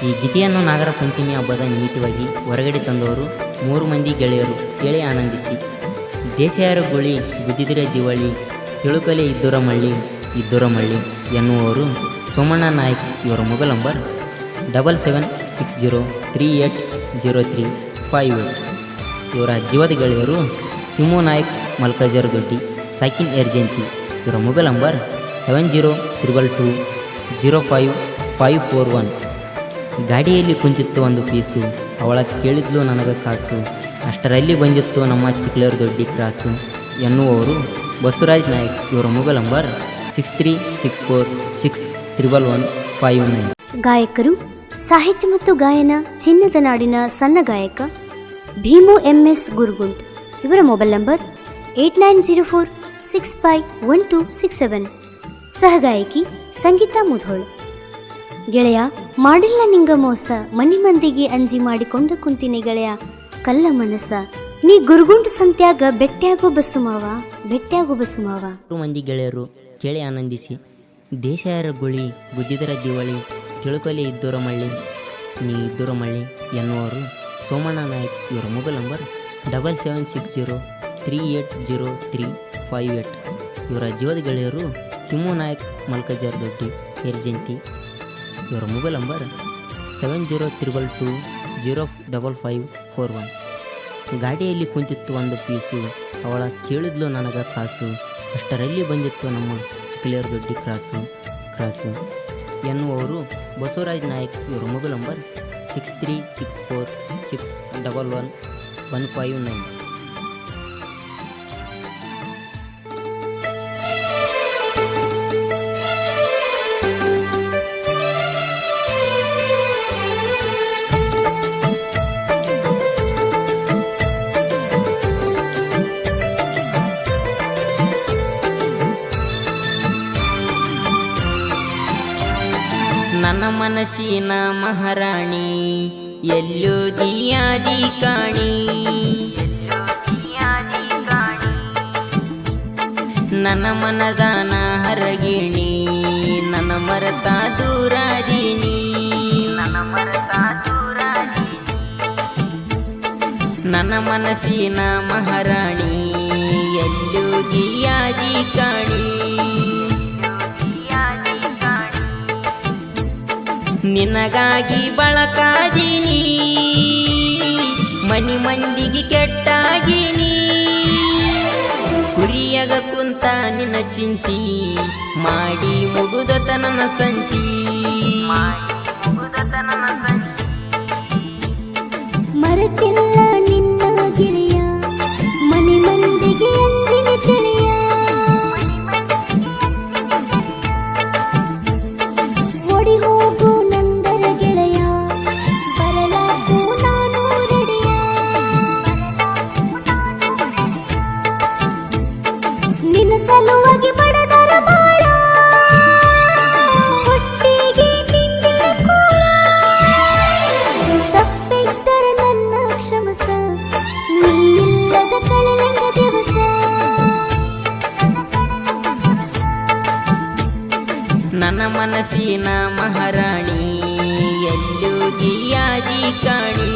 ಈ ಗೀತೆಯನ್ನು ನಾಗರ ಪಂಚಮಿ ಹಬ್ಬದ ನಿಮಿತ್ತವಾಗಿ ಹೊರಗಡೆ ತಂದವರು 3 ಮಂದಿ ಗೆಳೆಯರು. ಕೇಳಿ ಆನಂದಿಸಿ. ದೇಶಯಾರ ಗುಳಿ ಗುದ್ದಿದ್ರೆ ದಿವಾಳಿ, ತಿಳುಕಲೆ ಇದ್ದೂರ ಮಳ್ಳಿ ಎನ್ನುವರು ಸೋಮಣ್ಣ ನಾಯ್ಕ್. ಇವರ ಮೊಬೈಲ್ ನಂಬರ್ 7760380358. ಇವರ ಜೀವದ ಗೆಳೆಯರು ತಿಮ್ಮು ನಾಯ್ಕ್, ಮಲ್ಕಾಜರ್ ದೊಡ್ಡಿ, ಸಾಕಿನ್ ಏರ್ಜೆಂತಿ. ಇವರ ಮೊಬೈಲ್ ನಂಬರ್ 7022205541. ಗಾಡಿಯಲ್ಲಿ ಕುಂತಿತ್ತು ಒಂದು ಪೀಸು, ಅವಳ ಕೇಳಿದ್ಲು ನನಗೆ ಕಾಸು, ಅಷ್ಟರಲ್ಲಿ ಬಂದಿತ್ತು ನಮ್ಮ ಚಿಕ್ಲೇರ್ ದೊಡ್ಡಿ ಕ್ರಾಸು ಎನ್ನುವರು ಬಸವರಾಜ್ ನಾಯ್ಕ್. ಇವರ ಮೊಬೈಲ್ ನಂಬರ್ 6364611159. ಗಾಯಕರು ಸಾಹಿತ್ಯ ಮತ್ತು ಗಾಯನ ಚಿನ್ನದ ನಾಡಿನ ಸಣ್ಣ ಗಾಯಕ ಭೀಮು MS ಗುರುಗುಂಟ್. ಇವರ ಮೊಬೈಲ್ ನಂಬರ್ 8904651267. ಸಹಗಾಯಕಿ ಸಂಗೀತಾ ಮುಧೋಳ್. ಗೆಳೆಯ ಮಾಡಿಲ್ಲ ನಿಂಗ ಮೋಸ, ಮನಿ ಮಂದಿಗೆ ಅಂಜಿ ಮಾಡಿಕೊಂಡ ಕುಂತಿನಿ ಗೆಳೆಯ ಕಲ್ಲ ಮನಸ, ನೀ ಗುರುಗುಂಟ್ ಸಂತ್ಯಾಗ ಬೆಟ್ಟ್ಯಾಗೋ ಬಸ್ಸು ಮಾವ. 3 ಮಂದಿ ಗೆಳೆಯರು. ಕೇಳಿ ಆನಂದಿಸಿ. ದೇಶಯಾರ ಗುಳಿ ಗುದ್ದಿದರ ದಿವಾಳಿ, ತಿಳುಕಲೆ ಇದ್ದೂರ ಮಳ್ಳಿ ಎನ್ನುವರು ಸೋಮಣ್ಣ ನಾಯ್ಕ್. ಇವರ ಮೊಬೈಲ್ ನಂಬರ್ 7760380358. ಇವರ ಜೀವದ ಗೆಳೆಯರು ತಿಮ್ಮು ನಾಯ್ಕ್, ಮಲ್ಕಾಜರ್ ದೊಡ್ಡಿ, ಏರ್ಜೆಂತಿ. ಇವರ ಮೊಬೈಲ್ ನಂಬರ್ 7032205541. ಗಾಡಿಯಲ್ಲಿ ಕುಂತಿತ್ತು ಒಂದು ಪೀಸು, ಅವಳ ಕೇಳಿದ್ಲು ನನಗ ಕಾಸು, ಅಷ್ಟರಲ್ಲಿ ಬಂದಿತ್ತು ನಮ್ಮ ಚಿಕ್ಲೇರ್ ದೊಡ್ಡಿ ಕ್ರಾಸು ಎನ್ನುವರು ಬಸವರಾಜ್ ನಾಯ್ಕ್. ಇವರ ಮೊಬೈಲ್ ನಂಬರ್ 6364611159. ನನ್ನ ಮನಸ್ಸಿನ ಮಹಾರಾಣಿ ಎಲ್ಲೋಗಿಯಾದಿ ಕಾಣಿ, ನನ್ನ ಮನದಾನ ಹರಗಿಣಿ, ನನ್ನ ಮರತ ದೂರಾದಿನಿ, ನನ್ನ ಮನಸ್ಸಿನ ಮಹಾರಾಣಿ ಎಲ್ಲೋಗಿಯಾದಿ ಕಾಣಿ, ನಿನಗಾಗಿ ಬಳಕಾಗಿನಿ, ಮನಿ ಮಂದಿಗೆ ಕೆಟ್ಟಾಗಿನಿ, ಕುರಿಯಾಗ ಕುಂತ ನಿನ್ನ ಚಿಂತಿ, ಮಾಡಿ ಮುಗುದತ ನನ್ನ ಸಂತಿ, ಮರೆತಿಲ್ಲ ನಿನ್ನ ಗೆಳೆಯ, ಮನಿ ಮಂದಿಗೆ ಅಂಜಿನ ತಿಳಿಯ, ಓಡಿ ಹೋಗು ನಂದರ ಗೆಳೆಯ, ಬರಲಾಗು ನಾನು ರೆಡಿಯ, ನಿನ್ನ ಸಲುವಾಗಿ ಬಡದರ ಬಾಳ, ಹೊಟ್ಟಿಗೆ ತಿಂದಿಲ್ಲ ಕೂಳ, ತಪ್ಪಿದ್ದರೆ ನನ್ನ ಕ್ಷಮಸ, ನೀಲ್ಲದ ಕಳೆಲೆಂಗ ದಿವಸ, ನನ್ನ ಮನಸ್ಸಿನ ಮಹಾರಾಣಿ ಎಲ್ಲೋಗಿಯಾದಿ ಕಾಣಿ,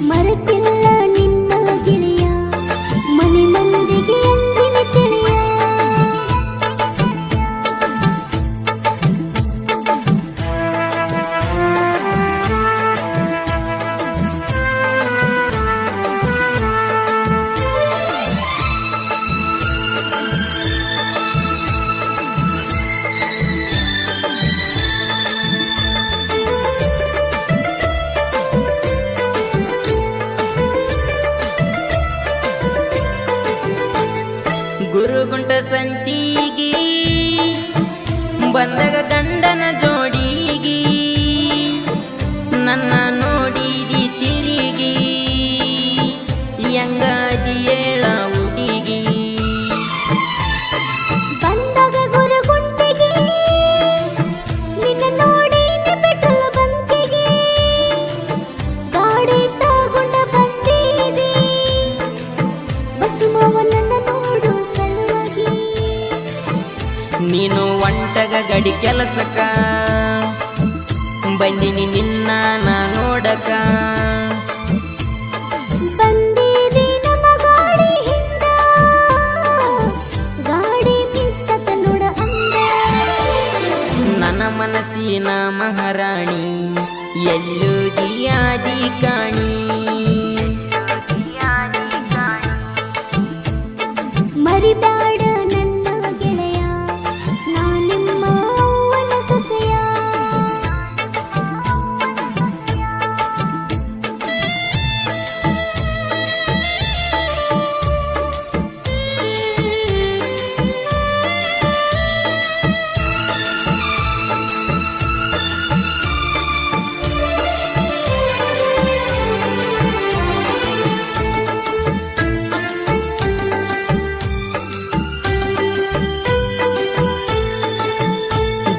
ಮರೆತಿಲ್ಲ ನಿನ್ನ ಗೆಳೆಯ, ಮನೆ ಮಂದಿಗೆ ಅಂಜಿನ ತಿಳಿಯ, ಗುರುಗುಂಟ ಸಂತಿಗಿ ಬಂದಾಗ ಗಂಡನ ಜೋಡಿಗಿ, ನನ್ನ ನೋಡಿದಿ ತಿರುಗಿ, ಯಂಗಾದಿ ಏಳ ಹುಡುಗಿ, ಬಂದಾಗ ಗುರುಗುಂಟಿಗೆ ನಿನ್ನ ನೋಡಿ ಪೆಟ್ರೋಲ್ ಬಂಕಿಗೆ, ಗಾಡಿ ತಗೊಂಡ ಬಂದಿದಿ, ಬಸ್ಸು ಮಾವ ನನ್ನ ನೋಡು ಸಲುವಾಗಿ, ನೀನು ಹೊಂಟಗ ಗಡಿ ಕೆಲಸಕ್ಕ ಬಂದಿನಿ ನಿನ್ನ ನಾ ನೋಡಕ ಬಂದಿದಿ ನಮ್ಮ ಗಾಡಿ ಹಿಂದ ಗಾಡಿ ಮಿಸ್ಸತ ನೋಡ ಅಂದ ನನ್ನ ಮನಸ್ಸಿನ ಮಹಾರಾಣಿ ಎಲ್ಲುದಿಯಾದಿ ಕಾಣಿ ಮರಿಬ್ಯಾಡ ನನ್ನ ಗೆಳೆಯ ನಾ ನಿಮ್ಮ ಅವ್ವನ ಸೊಸೆಯ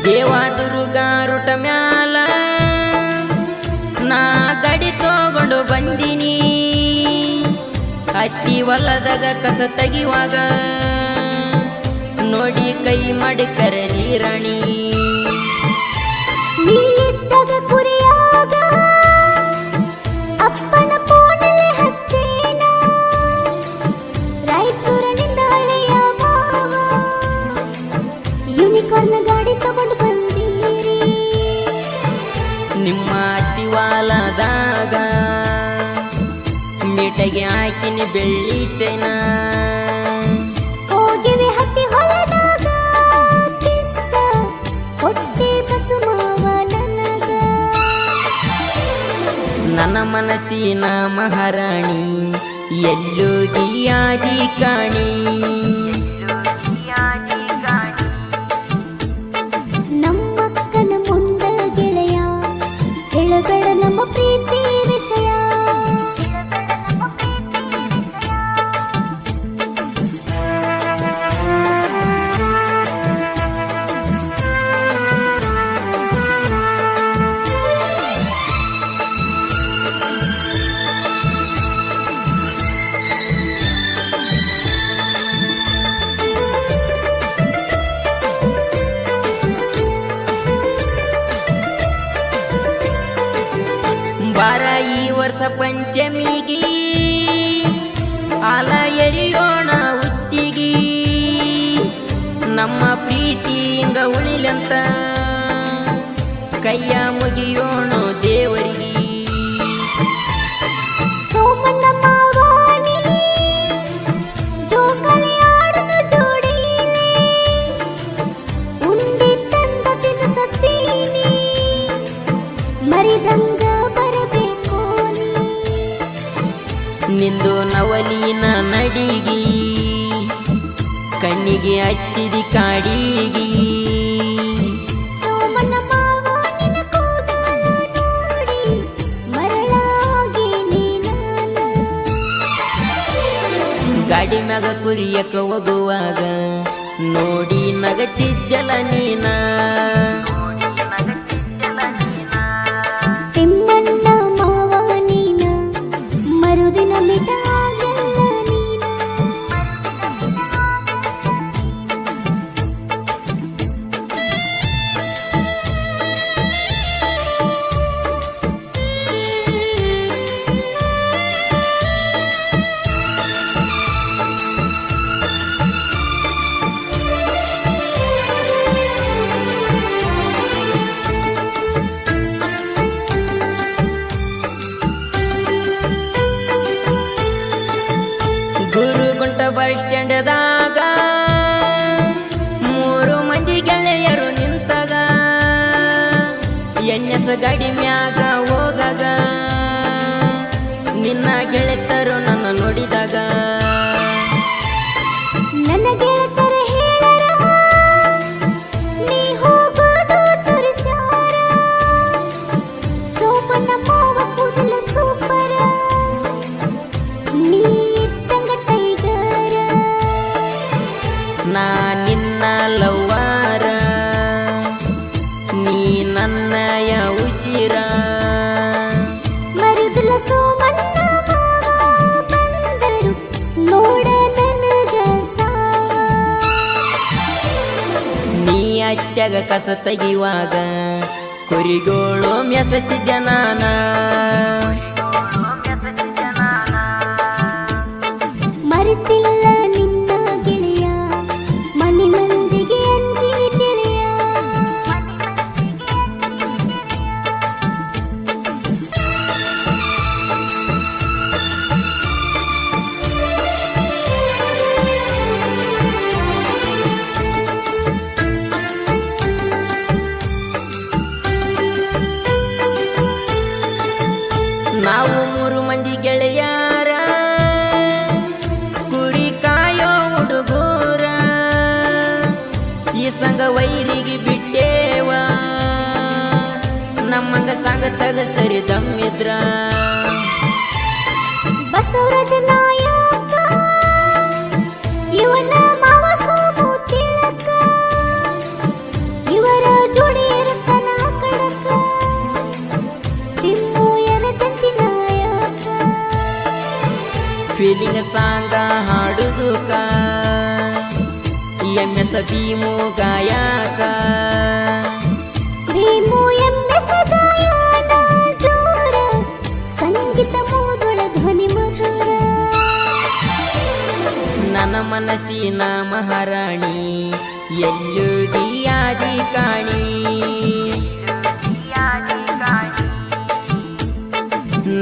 ದೇವಾದುರ್ಗ ರೂಟ ಮ್ಯಾಲ ನಾ ಗಡಿ ತಗೊಂಡು ಬಂದಿನಿ ಹತ್ತಿ ಹೊಲದಾಗ ಕಸ ತೆಗಿವಾಗ ನೋಡಿ ಕೈ ಮಾಡಿ ಕರಲಿ ರಾಣಿ ನೀ ಇದ್ದಾಗ ಕುರಿಯಾಗ ಅಪ್ಪನ ಫೋನಲ್ಲಿ ಹಚ್ಚೇನ ರಾಯಚೂರಿನಿಂದ ಹಳೆಯ ಮಾವ ಯೂನಿಕಾರ್ನ್ ಗಾಡಿ ತಗೊಂಡು ಬಂದೀರಿ ನಿಮ್ಮ ಅತ್ತಿವಾಲದಾಗ ಮೀಟಗೆ ಹಾಕಿನಿ ಬೆಳ್ಳಿ ಚೈನ ಹೋಗಿವೆ ಹತ್ತಿ ಹೊಲದಾಗ ಕಿಸ್ಸ ಹೊಟ್ಟೆ ಬಸು ಮಾವ ನನಗ ನನ್ನ ಮನಸ್ಸಿನ ಮಹಾರಾಣಿ ಎಲ್ಲುದಿಯಾದಿ ಕಾಣಿ ನಮ್ಮಕ್ಕನ ಮುಂದ ಗೆಳೆಯ ಹೇಳಬೇಡ ನಮ್ಮ ಪ್ರೀತಿ ವಿಷಯ ಬಾರ ಈ ವರ್ಷ ಪಂಚಮಿಗಿ ಆಲ ಎರಿಯೋಣ ಉತ್ತಿಗಿ ನಮ್ಮ ಪ್ರೀತಿ ಹಿಂಗ ಉಳಿಲಂತ ಕೈಯ ಮುಗಿಯೋಣ ದೇವರಿಗೆ ಸೋಮಣ್ಣ ಮಾವಾನಿ ಜೋಕಾಲಿ ಆಡನು ಜೋಡಿಲಿ ಉಂಡಿ ತಂದ ತಿನ್ನಿಸತ್ತೀನಿ ಮರಿದಂಗ ಬರಬೇಕು ನೀ ನಿಂದು ನವಲಿನ ನಡಿಗಿ ಕಣ್ಣಿಗೆ ಹಚ್ಚಿದಿ ಕಾಡಿಗಿ ಸೋಮಣ್ಣ ಮಾವಾನಿನ ಕೂದಲ ನೋಡಿ ಮರಳಾಗಿ ನೀನಾನ ಗಾಡಿ ಮ್ಯಾಗ ಕುರಿಯಕ ಹೋಗುವಾಗ ನೋಡಿ ನಗತಿದ್ದಲ ನೀನ ತಿಮ್ಮಣ್ಣ ಮಾವಾನಿನ ಮರುದಿನ ಮಿಟಾಗಲ್ಲ ನೀನ ಗುರುಗುಂಟ ಬಸ್ ಸ್ಟ್ಯಾಂಡ್ದಾಗ ಮೂರು ಮಂದಿ ಗೆಳೆಯರು ನಿಂತಾಗ ಎಣ್ಣೆಸ ಗಾಡಿ ಮ್ಯಾಗ ಹೋಗಾಗ ನಿನ್ನ ಗೆಳೆತರು ನನ್ನ ನೋಡಿದಾಗ ನನ್ನ ಗೆಳತರ ಹೇಳರ ನೀ ಹೋಗೋದು ತೋರಿಸ್ಯಾರ ಸೋಮಣ್ಣ ಮಾವ ಕೂದಲ ಸೂಪರ ನೀ ಇದ್ದಂಗ ಟೈಗರ ನಾ ನಿನ್ನ ಲವ್ವಾರ ನೀ ನನ್ನಯ ಉಸಿರ ಹೊಲ್ಯಾಗ ಕಸ ತೆಗಿವಾಗ ಕುರಿಗೋಳು ಮೆಸತಿದ್ದೆ ನಾನ. ಮರೆತಿಲ್ಲ ನಿನ್ನ ಗೆಳೆಯ ಮನೆ ಮಂದಿಗೆ ಅಂಜಿ ತಿಳಿಯ. ನಾವು 3 ಮಂದಿ ಗೆಳೆಯಾರ ಕುರಿ ಕಾಯೋ ಹುಡುಗೂರ. ಈ ಸಂಘ ವೈರಿಗೆ ಬಿಟ್ಟೇವ ನಮ್ಮಂಗ ಸಂಗತಾಗ ಸರಿ ದಮ್ಮಿದ್ರ. ಬಸವರಾಜ ನಾಯಕ ಇವನ ಮಾವ ಸೋಮು ತಿಳಕ, ಇವರ ಜೋಡಿ ಇರುತ್ತಾನ ಕಡಕ. ತಿಮ್ಮು ಎರಚಂತಿ ನಾಯಕ ಫೀಲಿಂಗ್ ಸಾಂಗ ಹಾಡುದುಕ MS ಭೀಮು ಗಾಯಕ. ಭೀಮು MS ಗಾಯನ ಜೋರ, ಸಂಗೀತ ಮೂದೊಳ ಧ್ವನಿ ಮಧುರ. ನನ್ನ ಮನಸ್ಸಿನ ಮಹಾರಾಣಿ ಎಲ್ಲುದಿಯಾದಿ ಕಾಣಿ.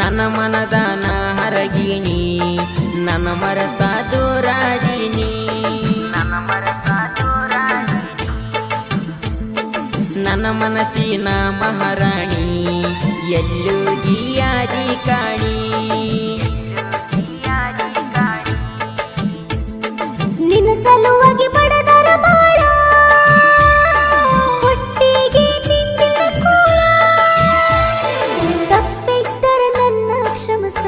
ನನ್ನ ಮನದಾನ ಹರಗಿಣಿ ನನ್ನ ಮರತ ದೂರಾದಿನಿ. ನನ್ನ ಮನಸ್ಸಿನ ಮಹಾರಾಣಿ ಎಲ್ಲುದಿಯಾದಿ ಕಾಣಿ. ನಿನ್ನ ಸಲುವಾಗಿ ಬಡದರ ಬಾಳ ಹೊಟ್ಟಿಗೆ ತಿಂದಿಲ್ಲ ಕೂಳ. ತಪ್ಪಿದ್ದರೆ ನನ್ನ ಕ್ಷಮಸ,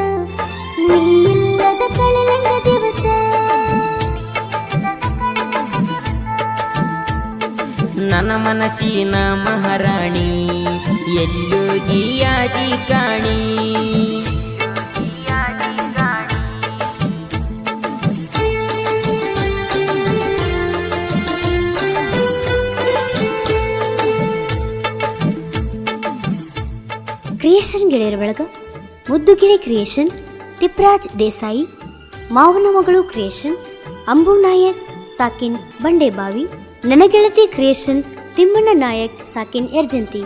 ನೀ ಇಲ್ಲದ ಕಳೆಲೆಂದ ದಿವಸ. ನನ್ನ ಮನಸ್ಸಿನ ಮಹಾರಾಣಿ ಎಲ್ಲುದಿಯಾದಿ ಕಾಣಿ. ಕ್ರಿಯೇಷನ್ ಗೆಳೆಯರ ಬಳಗ ಮುದ್ದುಗಿರಿ ಕ್ರಿಯೇಷನ್, ತಿಪ್ರಾಜ್ ದೇಸಾಯಿ, ಮಾವನ ಮಗಳು ಕ್ರಿಯೇಷನ್, ಅಂಬು ನಾಯಕ್ ಸಾಕಿನ್ ಬಂಡೇಬಾವಿ, ನನ್ನ ಗೆಳತಿ ಕ್ರಿಯೇಷನ್, ತಿಮ್ಮಣ್ಣ ನಾಯಕ್ ಸಾಕಿನ್ ಯರ್ಜಂತಿ.